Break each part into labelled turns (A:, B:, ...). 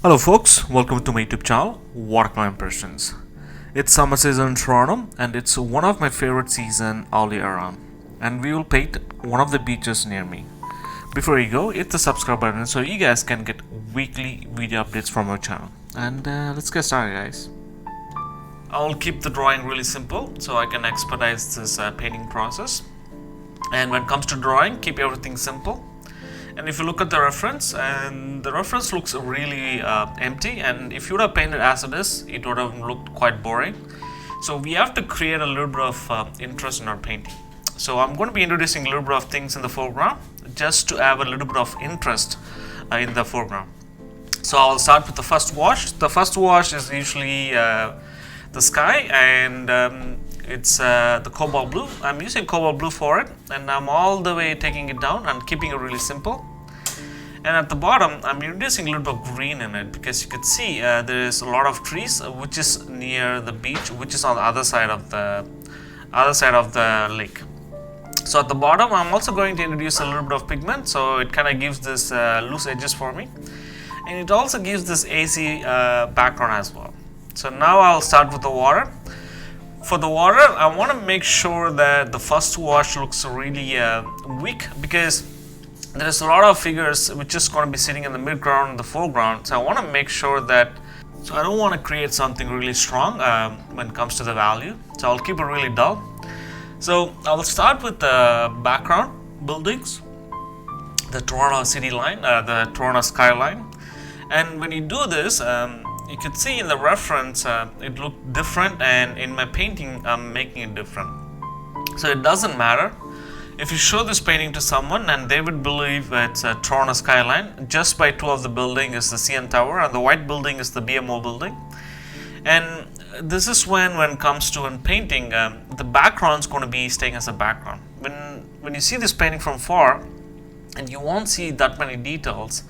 A: Hello folks, welcome to my YouTube channel, Watercolor Impressions. It's summer season in Toronto and it's one of my favorite season all year round. And we will paint one of the beaches near me. Before you go, hit the subscribe button so you guys can get weekly video updates from our channel. And let's get started, guys. I'll keep the drawing really simple so I can expedite this painting process. And when it comes to drawing, keep everything simple. And if you look at the reference, and the reference looks really empty, and if you would have painted as it is, it would have looked quite boring. So we have to create a little bit of interest in our painting. So I'm going to be introducing a little bit of things in the foreground, just to have a little bit of interest in the foreground. So I'll start with the first wash. The first wash is usually the sky, and it's the Cobalt Blue. I'm using Cobalt Blue for it, and I'm all the way taking it down and keeping it really simple. And at the bottom, I'm introducing a little bit of green in it because you can see there is a lot of trees, which is near the beach, which is on the other side of the lake. So at the bottom, I'm also going to introduce a little bit of pigment, so it kind of gives this loose edges for me, and it also gives this AC background as well. So now I'll start with the water. For the water, I want to make sure that the first wash looks really weak because there's a lot of figures which is going to be sitting in the midground and the foreground. So I want to make sure that, so I don't want to create something really strong when it comes to the value. So I'll keep it really dull. So I'll start with the background buildings, the Toronto city line, the Toronto skyline. And when you do this, you can see in the reference it looked different, and in my painting I'm making it different. So it doesn't matter if you show this painting to someone and they would believe it's a Toronto skyline just by two of the building is the CN Tower and the white building is the BMO building. And this is when it comes to painting, the background is going to be staying as a background. When you see this painting from far, and you won't see that many details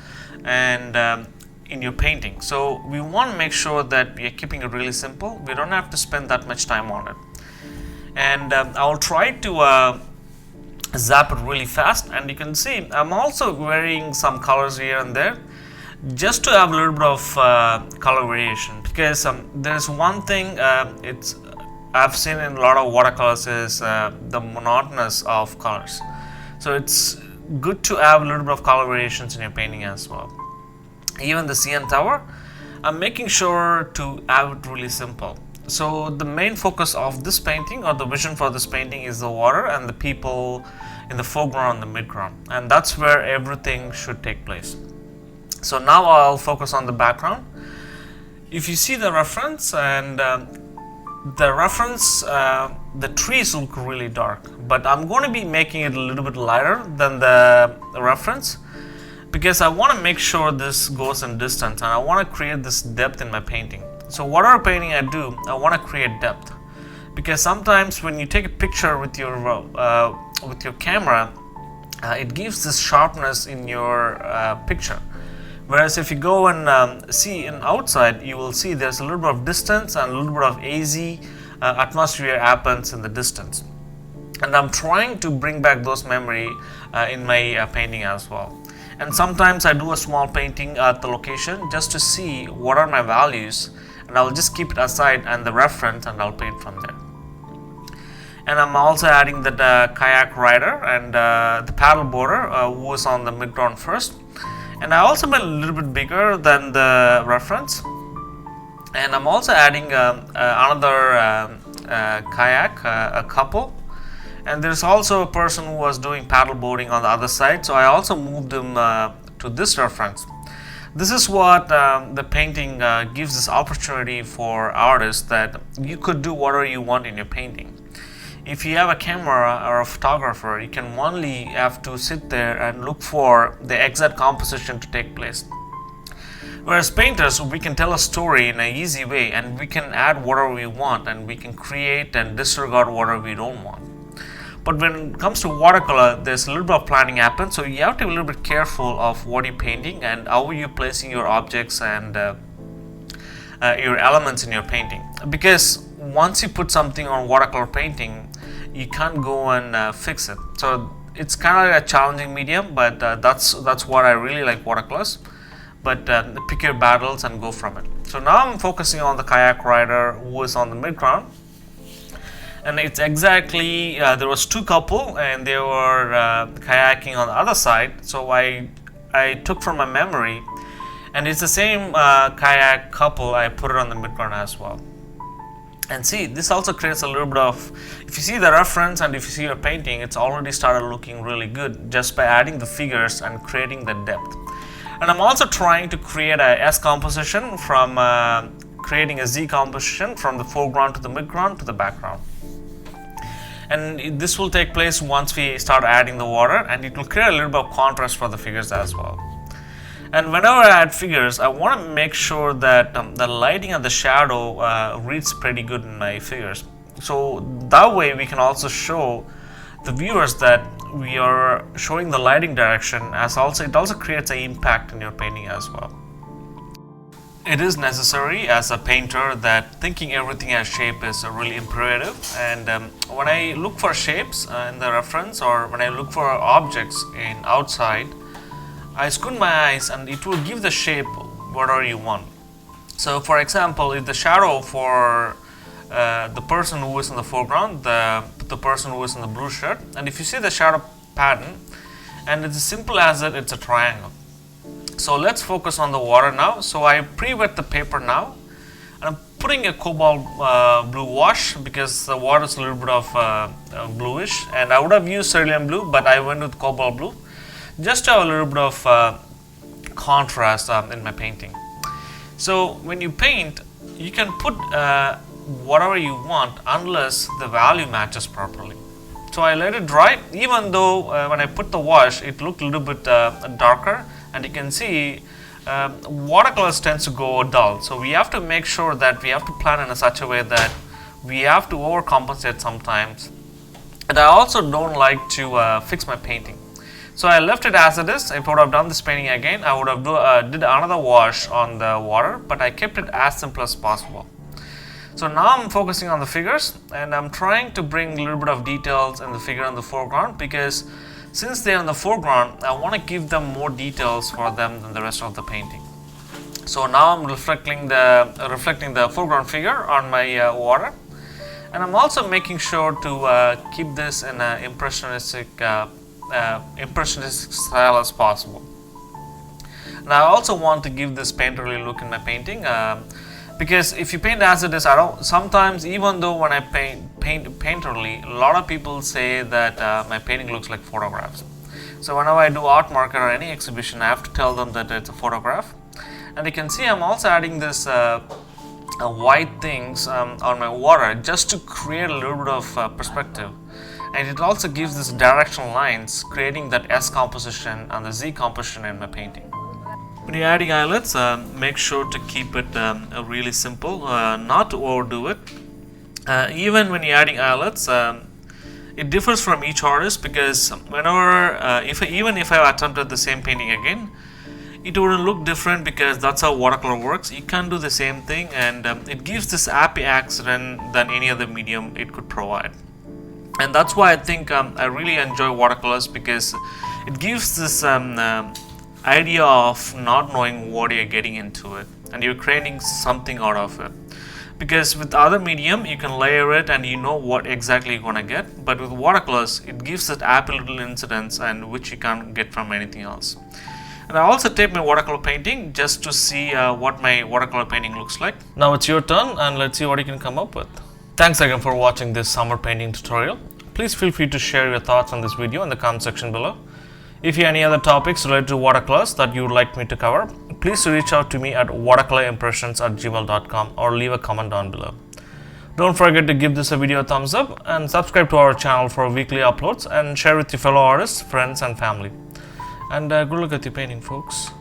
A: and in your painting. So we want to make sure that we are keeping it really simple. We don't have to spend that much time on it. And I'll try to zap it really fast, and you can see I'm also varying some colors here and there just to have a little bit of color variation, because there's one thing I've seen in a lot of watercolors is the monotonous of colors. So it's good to have a little bit of color variations in your painting as well. Even the CN Tower, I'm making sure to have it really simple. So the main focus of this painting, or the vision for this painting, is the water and the people in the foreground and the midground, and that's where everything should take place. So now I'll focus on the background. If you see the reference, and the trees look really dark, but I'm going to be making it a little bit lighter than the reference, because I want to make sure this goes in distance, and I want to create this depth in my painting. So whatever painting I do, I want to create depth, because sometimes when you take a picture with your camera, it gives this sharpness in your picture. Whereas if you go and see in outside, you will see there's a little bit of distance and a little bit of hazy atmosphere happens in the distance. And I'm trying to bring back those memory in my painting as well. And sometimes I do a small painting at the location just to see what are my values, and I'll just keep it aside and the reference, and I'll paint from there. And I'm also adding the kayak rider and the paddle boarder who is on the midground first. And I also made a little bit bigger than the reference. And I'm also adding another kayak, a couple. And there's also a person who was doing paddle boarding on the other side, so I also moved him to this reference. This is what the painting gives this opportunity for artists, that you could do whatever you want in your painting. If you have a camera or a photographer, you can only have to sit there and look for the exact composition to take place. Whereas painters, we can tell a story in an easy way, and we can add whatever we want, and we can create and disregard whatever we don't want. But when it comes to watercolor, there's a little bit of planning happens, so you have to be a little bit careful of what you're painting and how you're placing your objects and your elements in your painting. Because once you put something on watercolor painting, you can't go and fix it. So it's kind of like a challenging medium, but that's what I really like watercolors. but pick your battles and go from it. So now I'm focusing on the kayak rider who is on the midground, and it's exactly there was two couple and they were kayaking on the other side. So I took from my memory, and it's the same kayak couple. I put it on the midground as well. And see, this also creates a little bit of, if you see the reference and if you see your painting, it's already started looking really good just by adding the figures and creating the depth. And I'm also trying to create a S composition from creating a Z composition from the foreground to the midground to the background. And this will take place once we start adding the water, and it will create a little bit of contrast for the figures as well. And whenever I add figures, I want to make sure that the lighting and the shadow reads pretty good in my figures. So that way we can also show the viewers that we are showing the lighting direction, as also it also creates an impact in your painting as well. It is necessary as a painter that thinking everything as shape is really imperative. And when I look for shapes in the reference, or when I look for objects in outside, I squint my eyes and it will give the shape whatever you want. So for example, if the shadow for the person who is in the foreground, the person who is in the blue shirt, and if you see the shadow pattern, and it's as simple as it, it's a triangle. So let's focus on the water now. So I pre-wet the paper now, and I'm putting a cobalt blue wash because the water is a little bit of bluish, and I would have used cerulean blue, but I went with cobalt blue just to have a little bit of contrast in my painting. So when you paint, you can put whatever you want unless the value matches properly. So I let it dry, even though when I put the wash it looked a little bit darker, and you can see watercolors tends to go dull. So we have to make sure that we have to plan in such a way that we have to overcompensate sometimes. And I also don't like to fix my painting. So I left it as it is. If I would have done this painting again, I would have did another wash on the water, but I kept it as simple as possible. So now I'm focusing on the figures, and I'm trying to bring a little bit of details in the figure in the foreground, because since they're in the foreground, I want to give them more details for them than the rest of the painting. So now I'm reflecting the foreground figure on my water, and I'm also making sure to keep this in an impressionistic style as possible. And I also want to give this painterly look in my painting, because if you paint as it is, sometimes even though when I paint painterly, a lot of people say that my painting looks like photographs. So whenever I do art market or any exhibition, I have to tell them that it's a photograph. And you can see I'm also adding this white things on my water just to create a little bit of perspective. And it also gives this directional lines, creating that S composition and the Z composition in my painting. When you're adding eyelets, make sure to keep it really simple, not to overdo it. Even when you're adding eyelets, it differs from each artist, because whenever, even if I attempted the same painting again, it wouldn't look different, because that's how watercolor works. You can't do the same thing, and it gives this happy accident than any other medium it could provide. And that's why I think I really enjoy watercolors, because it gives this idea of not knowing what you're getting into it, and you're creating something out of it. Because with other medium, you can layer it and you know what exactly you're gonna get. But with watercolors, it gives that happy little incidents, and which you can't get from anything else. And I also tape my watercolor painting just to see what my watercolor painting looks like. Now it's your turn, and let's see what you can come up with. Thanks again for watching this summer painting tutorial. Please feel free to share your thoughts on this video in the comment section below. If you have any other topics related to watercolors that you would like me to cover, please reach out to me at watercolorimpressions@gmail.com or leave a comment down below. Don't forget to give this video a thumbs up and subscribe to our channel for weekly uploads, and share with your fellow artists, friends and family. And good luck at your painting, folks.